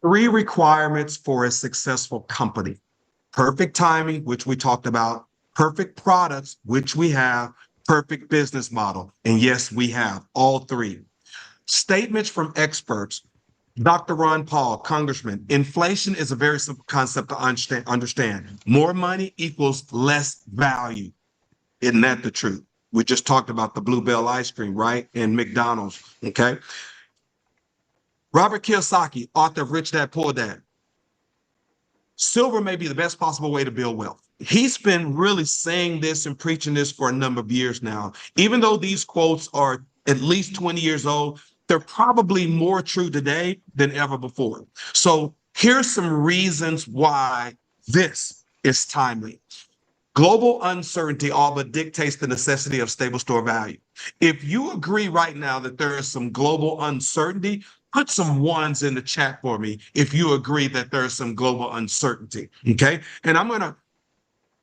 Three requirements for a successful company: perfect timing, which we talked about, perfect products, which we have, perfect business model. And yes, we have all three. Statements from experts. Dr. Ron Paul, Congressman: inflation is a very simple concept to understand. More money equals less value. Isn't that the truth? We just talked about the Bluebell ice cream, right? And McDonald's, okay? Robert Kiyosaki, author of Rich Dad, Poor Dad. Silver may be the best possible way to build wealth. He's been really saying this and preaching this for a number of years now. Even though these quotes are at least 20 years old, they're probably more true today than ever before. So here's some reasons why this is timely. Global uncertainty all but dictates the necessity of stable store value. If you agree right now that there is some global uncertainty, put some ones in the chat for me if you agree that there's some global uncertainty, okay? And I'm gonna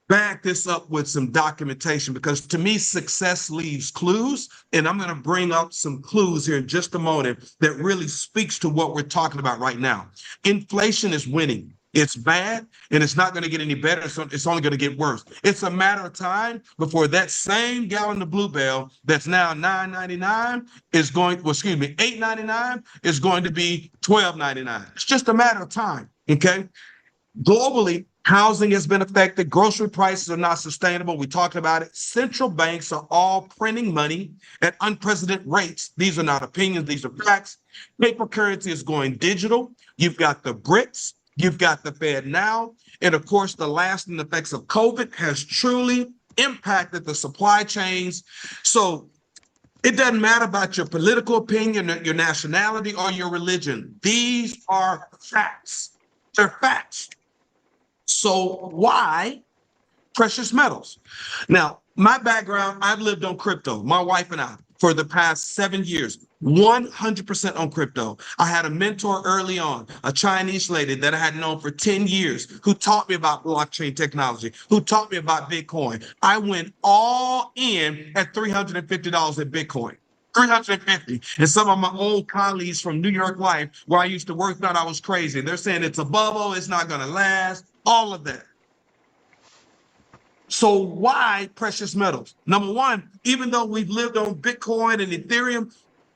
back this up with some documentation, because to me, success leaves clues, and I'm gonna bring up some clues here in just a moment that really speaks to what we're talking about right now. Inflation is winning. It's bad, and it's not going to get any better. So it's only going to get worse. It's a matter of time before that same gallon of Bluebell that's now $9.99 is going, well, excuse me, $8.99 is going to be $12.99. It's just a matter of time, okay? Globally, housing has been affected. Grocery prices are not sustainable. We talked about it. Central banks are all printing money at unprecedented rates. These are not opinions. These are facts. Paper currency is going digital. You've got the BRICS. You've got the Fed now. And of course, the lasting effects of COVID has truly impacted the supply chains. So it doesn't matter about your political opinion, your nationality, or your religion. These are facts. They're facts. So why precious metals? Now, my background, I've lived on crypto, my wife and I, for the past 7 years, 100% on crypto. I had a mentor early on, a Chinese lady that I had known for 10 years, who taught me about blockchain technology, who taught me about Bitcoin. I went all in at $350 in Bitcoin. 350. And some of my old colleagues from New York Life, where I used to work, thought I was crazy. They're saying it's a bubble, it's not going to last, all of that. So why precious metals? Number one, even though we've lived on Bitcoin and Ethereum,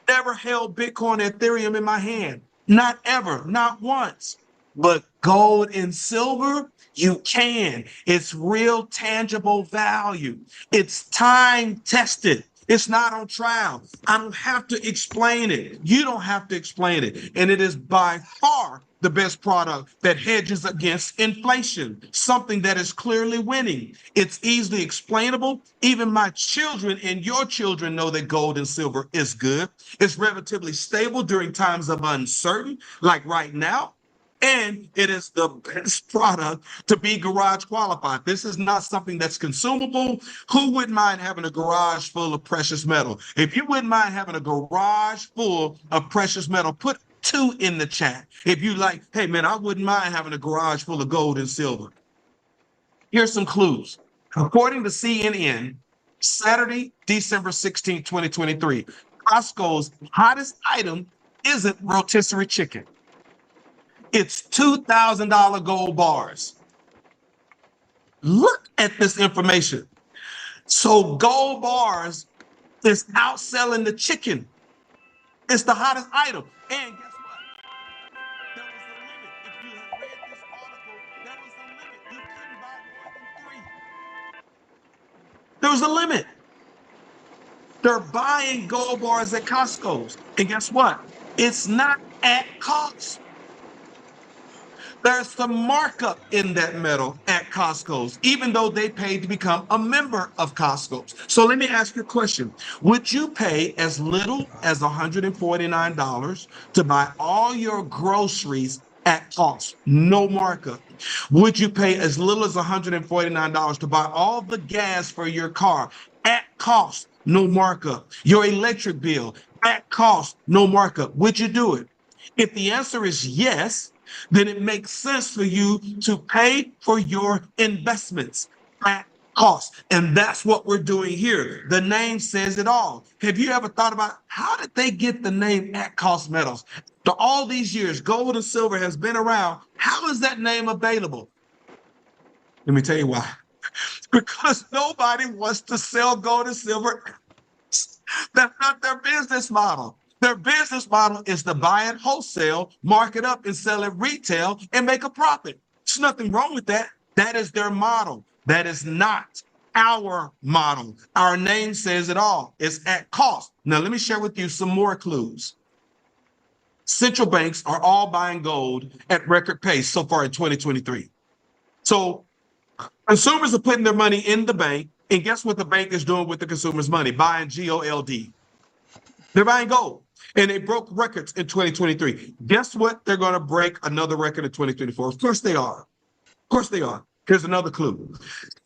never held Bitcoin and Ethereum in my hand. Not ever, not once. But gold and silver, you can. It's real tangible value. It's time tested. It's not on trial. I don't have to explain it. You don't have to explain it. And it is by far the best product that hedges against inflation, something that is clearly winning. It's easily explainable. Even my children and your children know that gold and silver is good. It's relatively stable during times of uncertainty, like right now. And it is the best product to be garage qualified. This is not something that's consumable. Who wouldn't mind having a garage full of precious metal? If you wouldn't mind having a garage full of precious metal, put 2 in the chat. If you like, hey man, I wouldn't mind having a garage full of gold and silver. Here's some clues. According to CNN, Saturday, December 16, 2023, Costco's hottest item isn't rotisserie chicken. It's $2,000 gold bars. Look at this information. So gold bars is outselling the chicken. It's the hottest item. And guess what? There was a limit. If you had read this article, there was a limit. You couldn't buy more than 3. There was a limit. They're buying gold bars at Costco's. And guess what? It's not at cost. There's some markup in that metal at Costco's, even though they paid to become a member of Costco's. So let me ask you a question. Would you pay as little as $149 to buy all your groceries at cost, no markup? Would you pay as little as $149 to buy all the gas for your car at cost, no markup? Your electric bill at cost, no markup. Would you do it? If the answer is yes, then it makes sense for you to pay for your investments at cost. And that's what we're doing here. The name says it all. Have you ever thought about how did they get the name at cost metals? After all these years, gold and silver has been around. How is that name available? Let me tell you why. Because nobody wants to sell gold and silver. That's not their business model. Their business model is to buy it wholesale, mark it up, and sell it retail and make a profit. There's nothing wrong with that. That is their model. That is not our model. Our name says it all. It's at cost. Now, let me share with you some more clues. Central banks are all buying gold at record pace so far in 2023. So consumers are putting their money in the bank, and guess what the bank is doing with the consumer's money? Buying gold. They're buying gold, and they broke records in 2023. Guess what? They're going to break another record in 2024. Of course they are. Of course they are. Here's another clue.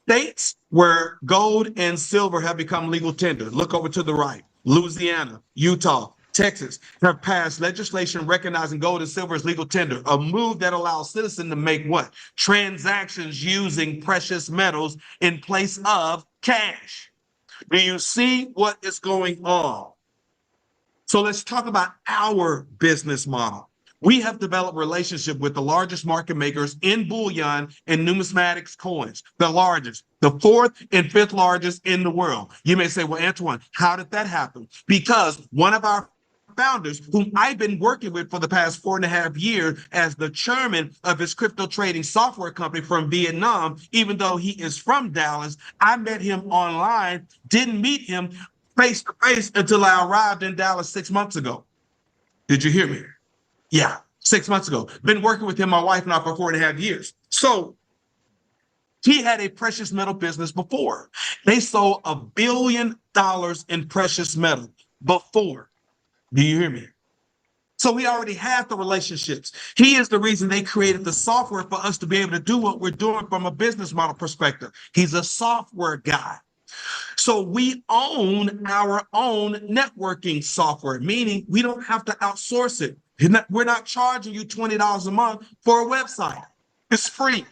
States where gold and silver have become legal tender. Look over to the right. Louisiana, Utah, Texas have passed legislation recognizing gold and silver as legal tender, a move that allows citizens to make what? Transactions using precious metals in place of cash. Do you see what is going on? So let's talk about our business model. We have developed relationship with the largest market makers in bullion and numismatics coins, the largest, the fourth and fifth largest in the world. You may say, well, Antoine, how did that happen? Because one of our founders, whom I've been working with for the past 4.5 years as the chairman of his crypto trading software company from Vietnam, even though he is from Dallas, I met him online, didn't meet him face to face until I arrived in Dallas 6 months ago. Did you hear me? Yeah, 6 months ago. Been working with him, my wife and I, for 4.5 years. So he had a precious metal business before. They sold $1 billion in precious metal before. Do you hear me? So we already have the relationships. He is the reason they created the software for us to be able to do what we're doing from a business model perspective. He's a software guy. So we own our own networking software, meaning we don't have to outsource it. We're not charging you $20 a month for a website. It's free.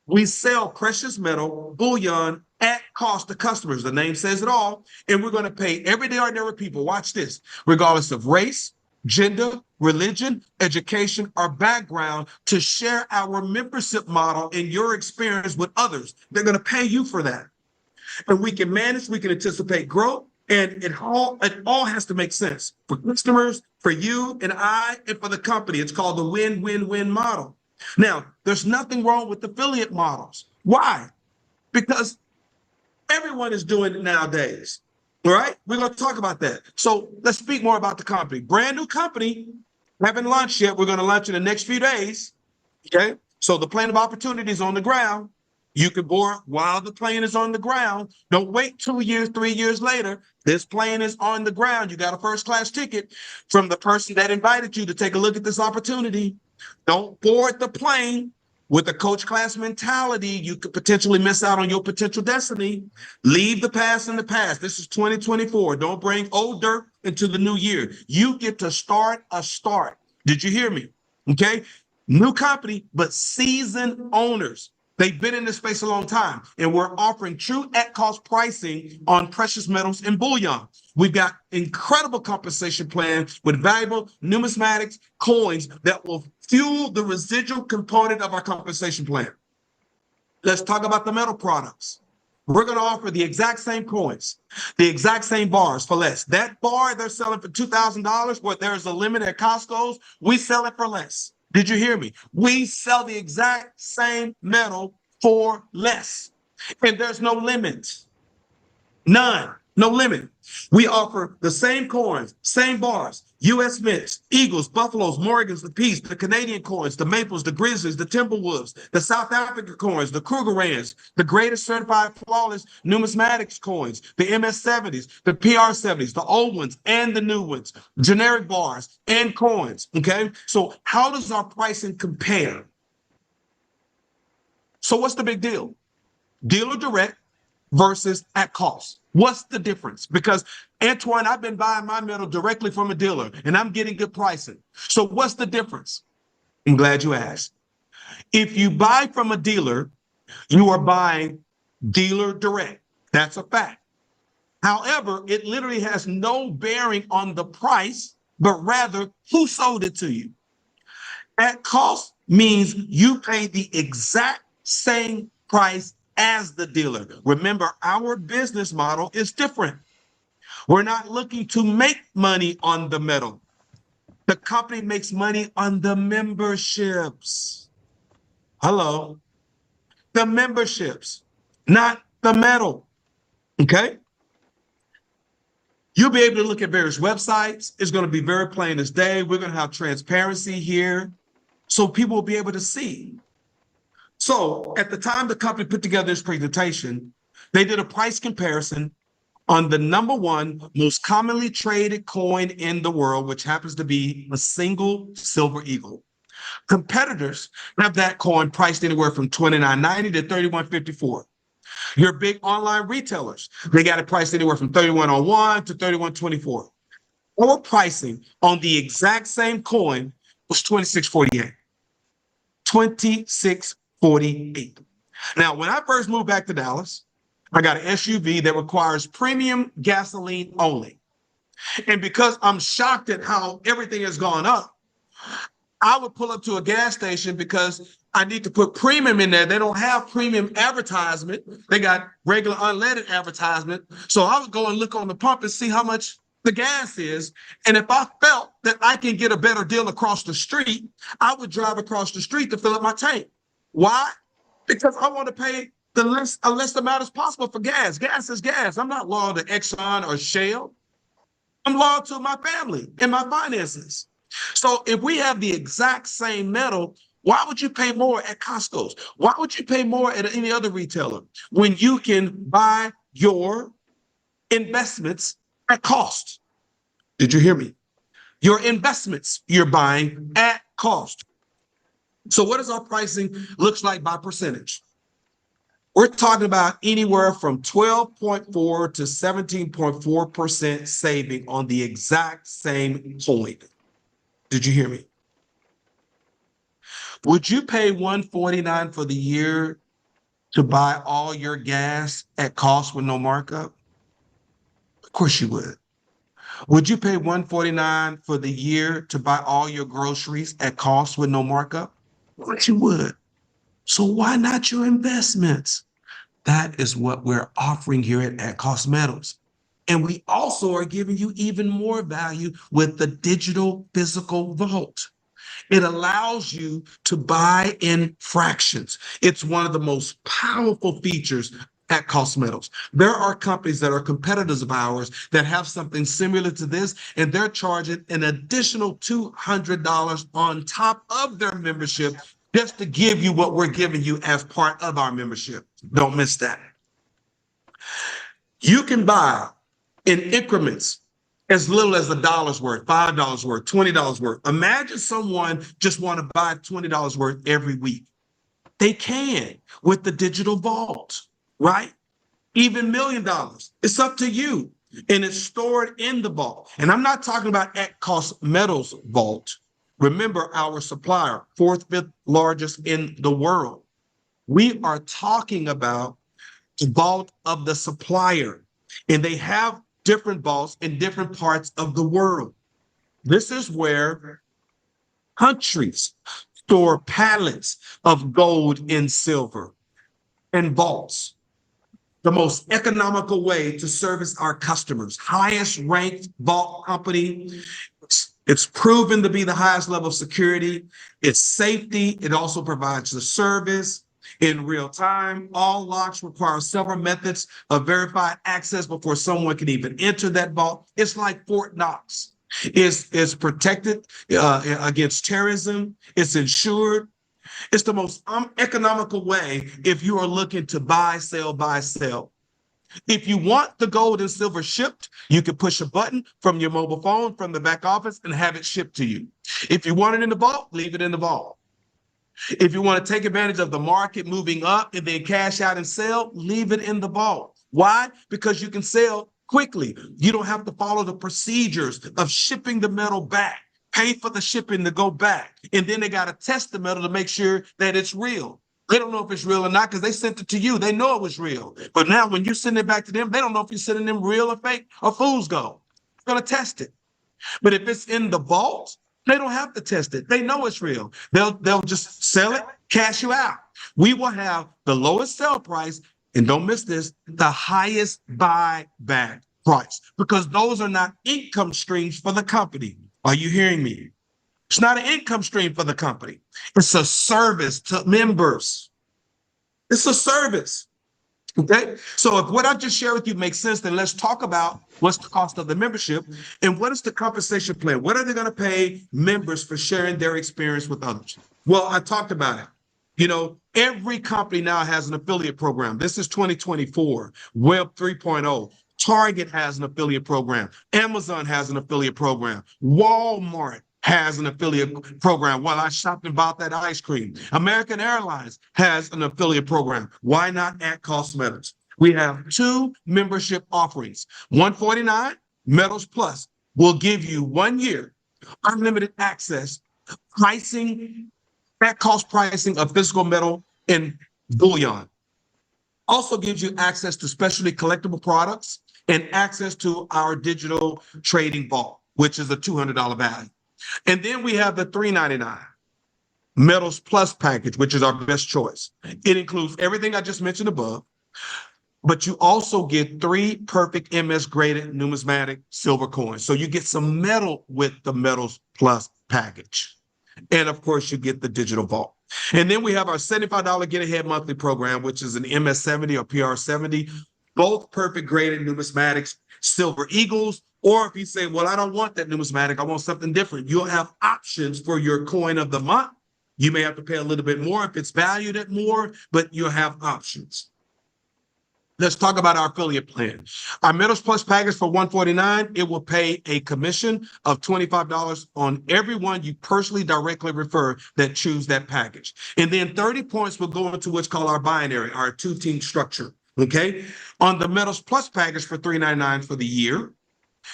We sell precious metal, bullion at cost to customers. The name says it all. And we're going to pay everyday ordinary people, watch this, regardless of race, gender, religion, education, or background, to share our membership model and your experience with others. They're going to pay you for that. And we can manage, we can anticipate growth, and it all has to make sense for customers, for you and I, and for the company. It's called the win-win-win model. Now, there's nothing wrong with affiliate models. Why? Because everyone is doing it nowadays. All right, we're going to talk about that. So let's speak more about the company. Brand new company, haven't launched yet. We're going to launch in the next few days. Okay, so the plane of opportunity is on the ground. You can board while the plane is on the ground. Don't wait 2 years, 3 years later. This plane is on the ground. You got a first class ticket from the person that invited you to take a look at this opportunity. Don't board the plane with a coach class mentality. You could potentially miss out on your potential destiny. Leave the past in the past. This is 2024. Don't bring old dirt into the new year. You get to start a start. Did you hear me? Okay. New company, but seasoned owners. They've been in this space a long time, and we're offering true at-cost pricing on precious metals and bullion. We've got incredible compensation plans with valuable numismatics coins that will fuel the residual component of our compensation plan. Let's talk about the metal products. We're going to offer the exact same coins, the exact same bars for less. That bar they're selling for $2,000, where there's a limit at Costco's, we sell it for less. Did you hear me? We sell the exact same metal for less. And there's no limit. None. No limit. We offer the same coins, same bars, U.S. Mints, Eagles, Buffaloes, Morgans, the Peace, the Canadian coins, the Maples, the Grizzlies, the Timberwolves, the South African coins, the Krugerrands, the greatest certified flawless numismatics coins, the MS-70s, the PR-70s, the old ones and the new ones, generic bars and coins, okay? So how does our pricing compare? So what's the big deal? Dealer direct versus at cost. What's the difference? Because Antoine, I've been buying my metal directly from a dealer and I'm getting good pricing. So what's the difference? I'm glad you asked. If you buy from a dealer, you are buying dealer direct. That's a fact. However, it literally has no bearing on the price, but rather who sold it to you. At cost means you pay the exact same price as the dealer. Remember, our business model is different. We're not looking to make money on the metal. The company makes money on the memberships. Hello. The memberships, not the metal. Okay. You'll be able to look at various websites. It's going to be very plain as day. We're going to have transparency here so people will be able to see. So at the time the company put together this presentation, they did a price comparison on the number one most commonly traded coin in the world, which happens to be a single silver eagle. Competitors have that coin priced anywhere from $29.90 to $31.54. Your big online retailers, they got it priced anywhere from $31.01 to $31.24. Our pricing on the exact same coin was $26.48. $26.48. Now, when I first moved back to Dallas, I got an SUV that requires premium gasoline only. And because I'm shocked at how everything has gone up, I would pull up to a gas station because I need to put premium in there. They don't have premium advertisement. They got regular unleaded advertisement. So I would go and look on the pump and see how much the gas is. And if I felt that I can get a better deal across the street, I would drive across the street to fill up my tank. Why? Because I want to pay the less amount as possible for gas. Gas is gas. I'm not loyal to Exxon or Shell. I'm loyal to my family and my finances. So if we have the exact same metal, why would you pay more at Costco's? Why would you pay more at any other retailer when you can buy your investments at cost? Did you hear me? Your investments you're buying at cost. So what does our pricing looks like by percentage? We're talking about anywhere from 12.4 to 17.4% saving on the exact same coin. Did you hear me? Would you pay $149 for the year to buy all your gas at cost with no markup? Of course you would. Would you pay $149 for the year to buy all your groceries at cost with no markup? Of course you would. So why not your investments? That is what we're offering here at Cost Metals. And we also are giving you even more value with the digital physical vault. It allows you to buy in fractions. It's one of the most powerful features at Cost Metals. There are companies that are competitors of ours that have something similar to this, and they're charging an additional $200 on top of their membership just to give you what we're giving you as part of our membership. Don't miss that. You can buy in increments as little as $1 worth, $5 worth, $20 worth. Imagine someone just want to buy $20 worth every week. They can with the digital vault, right? Even $1 million. It's up to you. And it's stored in the vault. And I'm not talking about at Cost Metals vault. Remember, our supplier, fourth, fifth largest in the world. We are talking about the vault of the supplier. And they have different vaults in different parts of the world. This is where countries store pallets of gold and silver and vaults. The most economical way to service our customers. Highest ranked vault company. It's proven to be the highest level of security. It's safety. It also provides the service in real time. All locks require several methods of verified access before someone can even enter that vault. It's like Fort Knox. It's protected against terrorism. It's insured. It's the most economical way if you are looking to buy, sell, buy, sell. If you want the gold and silver shipped, you can push a button from your mobile phone from the back office and have it shipped to you. If you want it in the vault, leave it in the vault. If you want to take advantage of the market moving up and then cash out and sell, leave it in the vault. Why? Because you can sell quickly. You don't have to follow the procedures of shipping the metal back, pay for the shipping to go back. And then they got to test the metal to make sure that it's real. They don't know if it's real or not because they sent it to you. They know it was real. But now when you send it back to them, they don't know if you're sending them real or fake or fool's gold. They're going to test it. But if it's in the vault, they don't have to test it. They know it's real. They'll just sell it, cash you out. We will have the lowest sell price, and don't miss this, the highest buyback price, because those are not income streams for the company. Are you hearing me? It's not an income stream for the company. It's a service to members. It's a service. Okay, so if what I just shared with you makes sense, then let's talk about what's the cost of the membership and what is the compensation plan? What are they going to pay members for sharing their experience with others? Well, I talked about it. You know, every company now has an affiliate program. This is 2024, Web 3.0. Target has an affiliate program. Amazon has an affiliate program. Walmart has an affiliate program. While I shopped and bought that ice cream. American Airlines has an affiliate program. Why not at Cost Metals? We have 2 membership offerings. 149 Metals Plus will give you 1 year unlimited access, pricing, at cost pricing of physical metal and bullion. Also gives you access to specialty collectible products and access to our digital trading vault, which is a $200 value. And then we have the $399 Metals Plus package, which is our best choice. It includes everything I just mentioned above, but you also get 3 perfect MS graded numismatic silver coins. So you get some metal with the Metals Plus package. And of course, you get the digital vault. And then we have our $75 Get Ahead monthly program, which is an MS70 or PR70, both perfect graded numismatics, silver eagles. Or if you say, well, I don't want that numismatic, I want something different, you'll have options for your coin of the month. You may have to pay a little bit more if it's valued at more, but you'll have options. Let's talk about our affiliate plan. Our Metals Plus package for $149, it will pay a commission of $25 on everyone you personally directly refer that choose that package. And then 30 points will go into what's called our binary, our 2-team structure, okay? On the Metals Plus package for $399 for the year,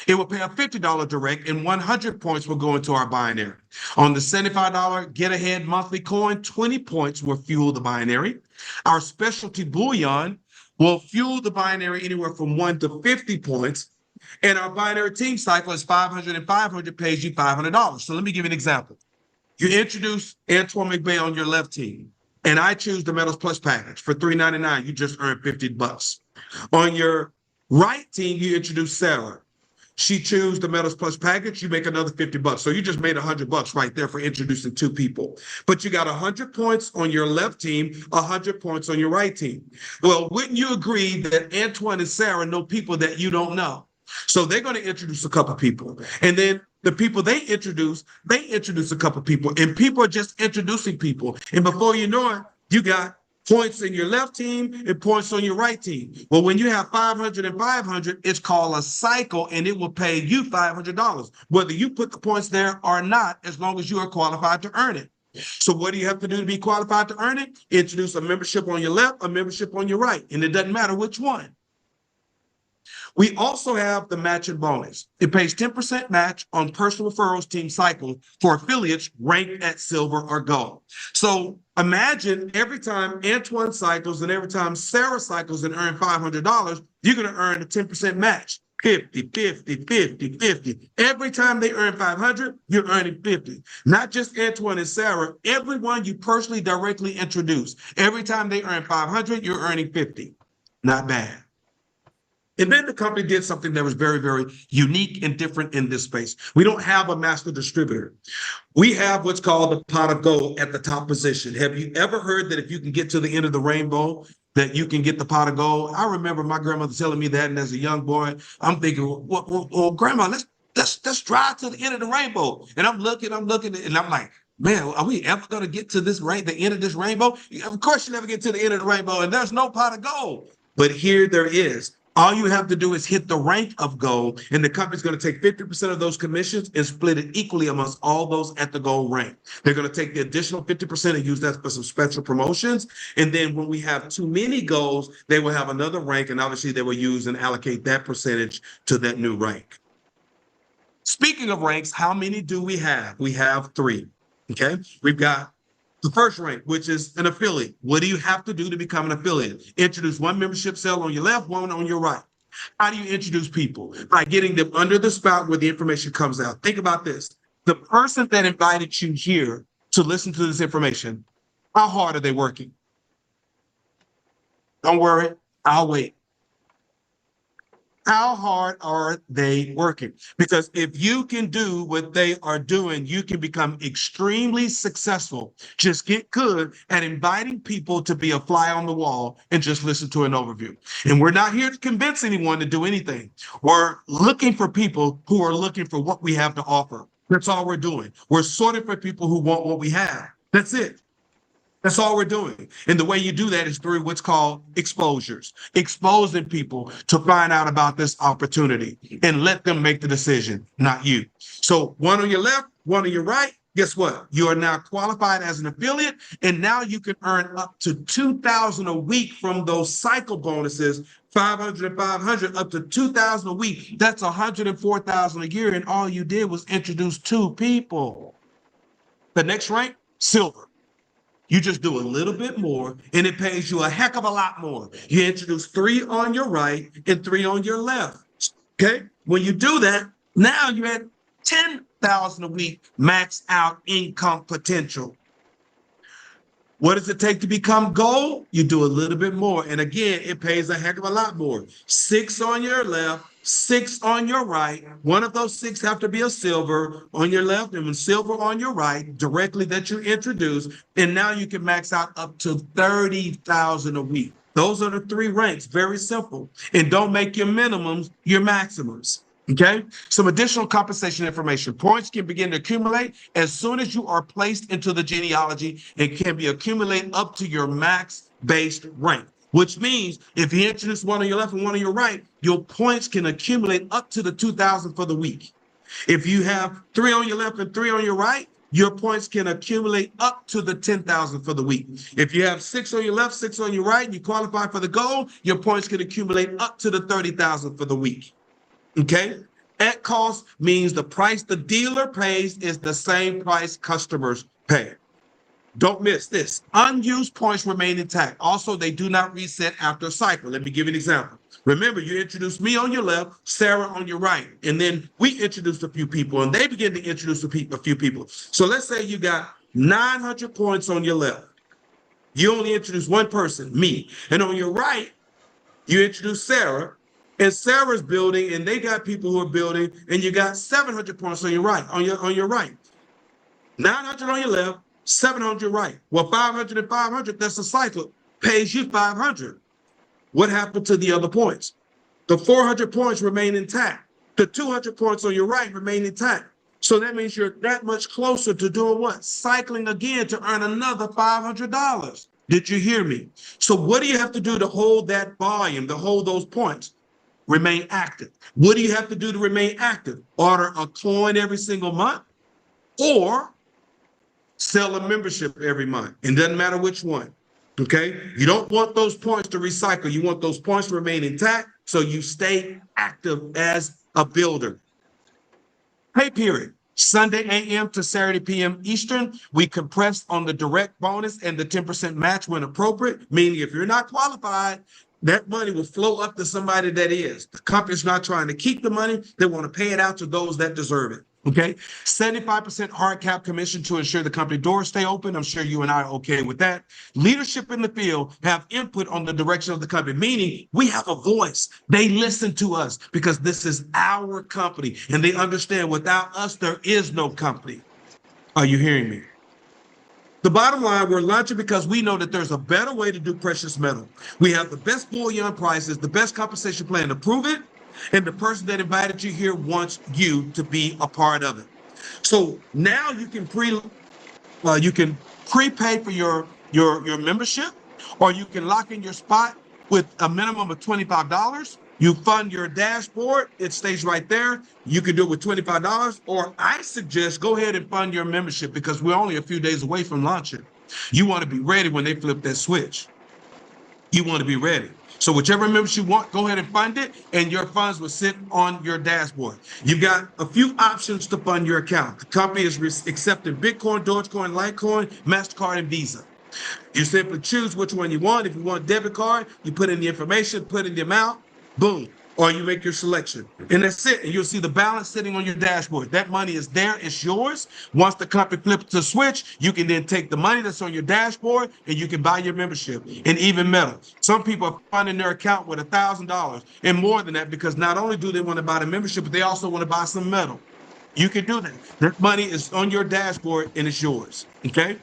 it will pay a $50 direct and 100 points will go into our binary. On the $75 Get Ahead monthly coin, 20 points will fuel the binary. Our specialty bullion will fuel the binary anywhere from 1 to 50 points. And our binary team cycle is 500 and 500 pays you $500. So let me give you an example. You introduce Antoine McVay on your left team, and I choose the Metals Plus package for $399. You just earned $50. On your right team, you introduce Sarah. She chooses the Metals Plus package, you make another $50. So you just made $100 right there for introducing 2 people. But you got 100 points on your left team, 100 points on your right team. Well, wouldn't you agree that Antoine and Sarah know people that you don't know? So they're going to introduce a couple people. And then the people they introduce a couple people. And people are just introducing people. And before you know it, you got points in your left team and points on your right team. Well, when you have 500 and 500, it's called a cycle, and it will pay you $500, whether you put the points there or not, as long as you are qualified to earn it. So what do you have to do to be qualified to earn it? Introduce a membership on your left, a membership on your right, and it doesn't matter which one. We also have the matching bonus. It pays 10% match on personal referrals team cycle for affiliates ranked at silver or gold. So imagine every time Antoine cycles and every time Sarah cycles and earn $500, you're going to earn a 10% match. 50, 50, 50, 50. Every time they earn 500, you're earning 50. Not just Antoine and Sarah, everyone you personally directly introduce. Every time they earn 500, you're earning 50. Not bad. And then the company did something that was very, very unique and different in this space. We don't have a master distributor. We have what's called the pot of gold at the top position. Have you ever heard that if you can get to the end of the rainbow, that you can get the pot of gold? I remember my grandmother telling me that, and as a young boy, I'm thinking, well Grandma, let's drive to the end of the rainbow. And I'm looking, and I'm like, man, are we ever going to get to this the end of this rainbow? Of course you never get to the end of the rainbow, and there's no pot of gold. But here there is. All you have to do is hit the rank of gold, and the company's going to take 50% of those commissions and split it equally amongst all those at the gold rank. They're going to take the additional 50% and use that for some special promotions. And then when we have too many golds, they will have another rank, and obviously they will use and allocate that percentage to that new rank. Speaking of ranks, how many do we have? We have 3. Okay, we've got The first rank, which is an affiliate. What do you have to do to become an affiliate? Introduce one membership cell on your left, one on your right. How do you introduce people? By getting them under the spout where the information comes out. Think about this. The person that invited you here to listen to this information, how hard are they working? Don't worry, I'll wait. How hard are they working? Because if you can do what they are doing, you can become extremely successful. Just get good at inviting people to be a fly on the wall and just listen to an overview. And we're not here to convince anyone to do anything. We're looking for people who are looking for what we have to offer. That's all we're doing. We're sorting for people who want what we have. That's it. That's all we're doing. And the way you do that is through what's called exposures, exposing people to find out about this opportunity and let them make the decision, not you. So one on your left, one on your right. Guess what? You are now qualified as an affiliate, and now you can earn up to $2,000 a week from those cycle bonuses, 500 and 500, up to $2,000 a week. That's $104,000 a year, and all you did was introduce 2 people. The next rank, silver. You just do a little bit more, and it pays you a heck of a lot more. You introduce 3 on your right and 3 on your left. Okay? When you do that, now you're at $10,000 a week max out income potential. What does it take to become gold? You do a little bit more. And again, it pays a heck of a lot more. 6 on your left, 6 on your right. One of those 6 have to be a silver on your left and silver on your right, directly that you introduce. And now you can max out up to $30,000 a week. Those are the 3 ranks. Very simple. And don't make your minimums your maximums. Okay, some additional compensation information. Points can begin to accumulate as soon as you are placed into the genealogy and can be accumulated up to your max-based rank, which means if you introduce one on your left and one on your right, your points can accumulate up to the 2,000 for the week. If you have 3 on your left and 3 on your right, your points can accumulate up to the 10,000 for the week. If you have 6 on your left, 6 on your right, and you qualify for the gold, your points can accumulate up to the 30,000 for the week. Okay, at cost means the price the dealer pays is the same price customers pay. Don't miss this. Unused points remain intact. Also, they do not reset after a cycle. Let me give you an example. Remember, you introduced me on your left, Sarah on your right, and then we introduced a few people, and they begin to introduce a few people. So let's say you got 900 points on your left. You only introduced one person, me, and on your right, you introduced Sarah. And Sarah's building, and they got people who are building, and you got 700 points on your right, on your right. 900 on your left, 700 right. Well, 500 and 500, that's a cycle, pays you 500. What happened to the other points? The 400 points remain intact. The 200 points on your right remain intact. So that means you're that much closer to doing what? Cycling again to earn another $500. Did you hear me? So what do you have to do to hold that volume, to hold those points? Remain active. What do you have to do to remain active? Order a coin every single month or sell a membership every month. It doesn't matter which one. Okay? You don't want those points to recycle. You want those points to remain intact so you stay active as a builder. Pay period. Sunday a.m. to Saturday p.m. Eastern. We compress on the direct bonus and the 10% match when appropriate, meaning if you're not qualified, that money will flow up to somebody that is. The company's not trying to keep the money. They want to pay it out to those that deserve it. Okay. 75% hard cap commission to ensure the company doors stay open. I'm sure you and I are okay with that. Leadership in the field have input on the direction of the company, meaning we have a voice. They listen to us because this is our company and they understand without us, there is no company. Are you hearing me? The bottom line, we're launching because we know that there's a better way to do precious metal. We have the best bullion prices, the best compensation plan to prove it, and the person that invited you here wants you to be a part of it. So now you can prepay for your membership, or you can lock in your spot with a minimum of $25. You fund your dashboard, it stays right there. You can do it with $25, or I suggest go ahead and fund your membership because we're only a few days away from launching. You want to be ready when they flip that switch. You want to be ready. So whichever membership you want, go ahead and fund it, and your funds will sit on your dashboard. You've got a few options to fund your account. The company is accepting Bitcoin, Dogecoin, Litecoin, MasterCard, and Visa. You simply choose which one you want. If you want debit card, you put in the information, put in the amount, boom, or you make your selection. And that's it. And you'll see the balance sitting on your dashboard. That money is there. It's yours. Once the company flips the switch, you can then take the money that's on your dashboard and you can buy your membership in even metal. Some people are funding their account with $1,000 and more than that because not only do they want to buy the membership, but they also want to buy some metal. You can do that. That money is on your dashboard and it's yours. Okay?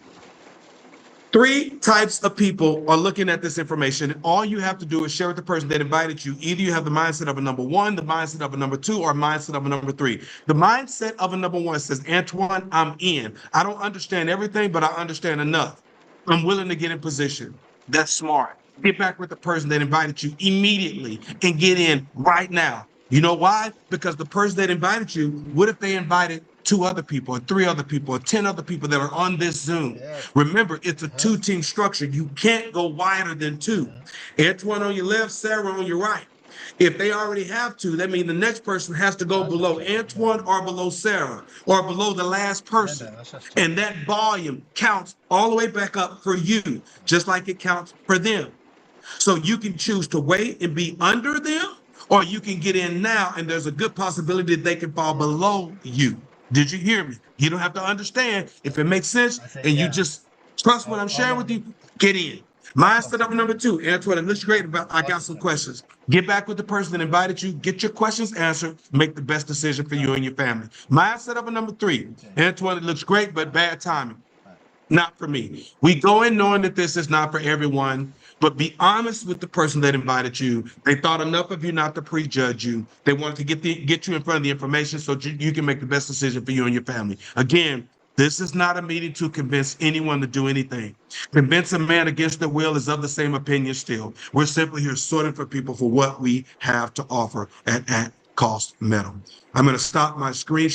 Three types of people are looking at this information, and all you have to do is share with the person that invited you. Either you have the mindset of a number one, the mindset of a number two, or mindset of a number three. The mindset of a number one says, Antoine, I'm in. I don't understand everything, but I understand enough. I'm willing to get in position. That's smart. Get back with the person that invited you immediately and get in right now. You know why? Because the person that invited you, what if they invited two other people or three other people or 10 other people that are on this Zoom? Remember, it's a two-team structure. You can't go wider than two. Antoine on your left, Sarah on your right. If they already have two, that means the next person has to go below Antoine or below Sarah or below the last person. And that volume counts all the way back up for you, just like it counts for them. So you can choose to wait and be under them, or you can get in now, and there's a good possibility that they can fall below you. Did you hear me? You don't have to understand. If it makes sense and you just trust what I'm sharing with you, get in. Mindset of number two, Antoine, it looks great, but I got some questions. Get back with the person that invited you, get your questions answered, make the best decision for you and your family. Mindset of number three, Antoine, it looks great, but bad timing. Not for me. We go in knowing that this is not for everyone, but be honest with the person that invited you. They thought enough of you not to prejudge you. They wanted to get you in front of the information so you can make the best decision for you and your family. Again, this is not a meeting to convince anyone to do anything. Convince a man against their will is of the same opinion still. We're simply here sorting for people for what we have to offer at cost metal. I'm going to stop my screen